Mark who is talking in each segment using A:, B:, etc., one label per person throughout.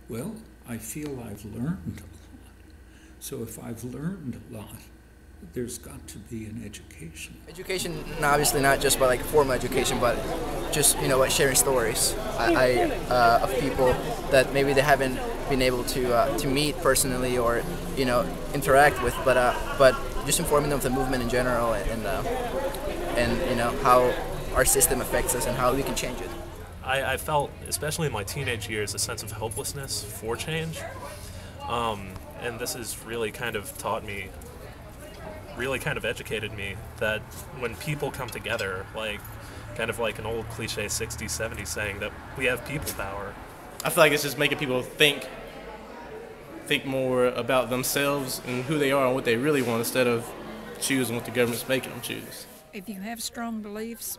A: Well, I feel I've learned a lot. So if I've learned a lot, there's got to be an education.
B: Education, obviously not just by like formal education, but just by sharing stories of people that maybe they haven't been able to meet personally or interact with, but just informing them of the movement in general and how our system affects us and how we can change it.
C: I felt, especially in my teenage years, a sense of hopelessness for change, and this has really kind of taught me, really kind of educated me that when people come together, kind of like an old cliche 60s, 70s saying that we have people power.
D: I feel like it's just making people think more about themselves and who they are and what they really want instead of choosing what the government's making them choose.
E: If you have strong beliefs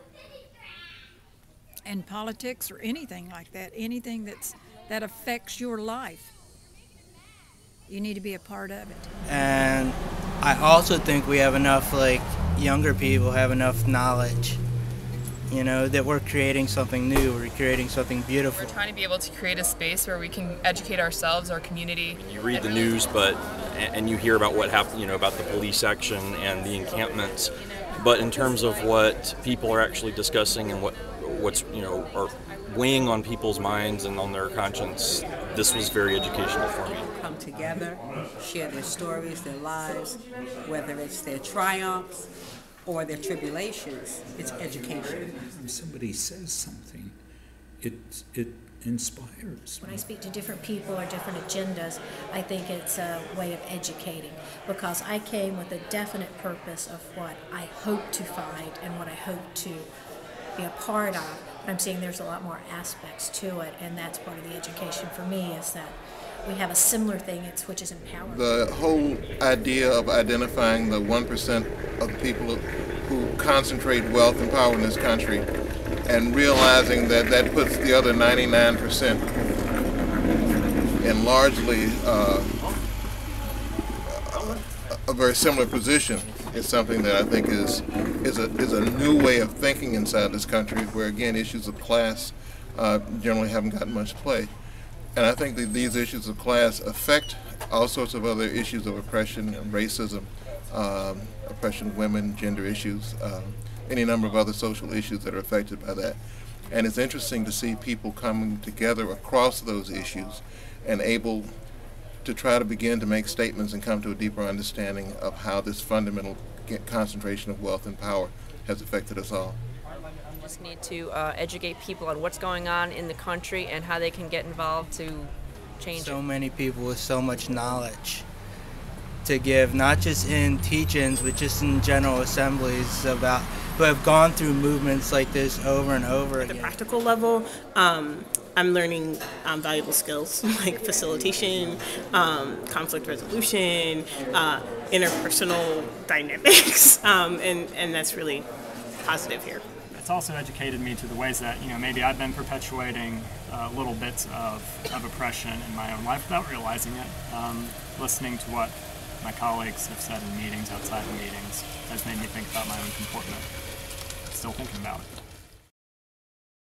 E: in politics or anything like that, anything that affects your life, you need to be a part of it.
F: And I also think we have enough, younger people have enough knowledge, that we're creating something new, we're creating something beautiful.
G: We're trying to be able to create a space where we can educate ourselves, our community.
H: You read the news, and you hear about what happened, about the police action and the encampments, but in terms of what people are actually discussing and what's are weighing on people's minds and on their conscience, this was very educational for me.
I: Come together, share their stories, their lives, whether it's their triumphs or their tribulations. It's education.
A: When somebody says something, it inspires.
J: When I speak to different people or different agendas, I think it's a way of educating, because I came with a definite purpose of what I hope to find and what I hope to be a part of. But I'm seeing there's a lot more aspects to it, and that's part of the education for me, is that we have a similar thing, which is empowerment.
K: The whole idea of identifying the 1% of the people who concentrate wealth and power in this country and realizing that puts the other 99% in largely a very similar position is something that I think is a new way of thinking inside this country, where again issues of class generally haven't gotten much play. And I think that these issues of class affect all sorts of other issues of oppression and racism, oppression of women, gender issues, any number of other social issues that are affected by that. And it's interesting to see people coming together across those issues and able to try to begin to make statements and come to a deeper understanding of how this fundamental concentration of wealth and power has affected us all.
L: We just need to educate people on what's going on in the country and how they can get involved to change it.
F: So many people with so much knowledge to give, not just in teach-ins, but just in general assemblies who have gone through movements like this over and over again.
M: At the practical level, I'm learning valuable skills like facilitation, conflict resolution, interpersonal dynamics, and that's really positive here.
N: It's also educated me to the ways that maybe I've been perpetuating little bits of oppression in my own life without realizing it. Listening to what my colleagues have said in meetings, outside of meetings, has made me think about my own comportment. Still thinking about it.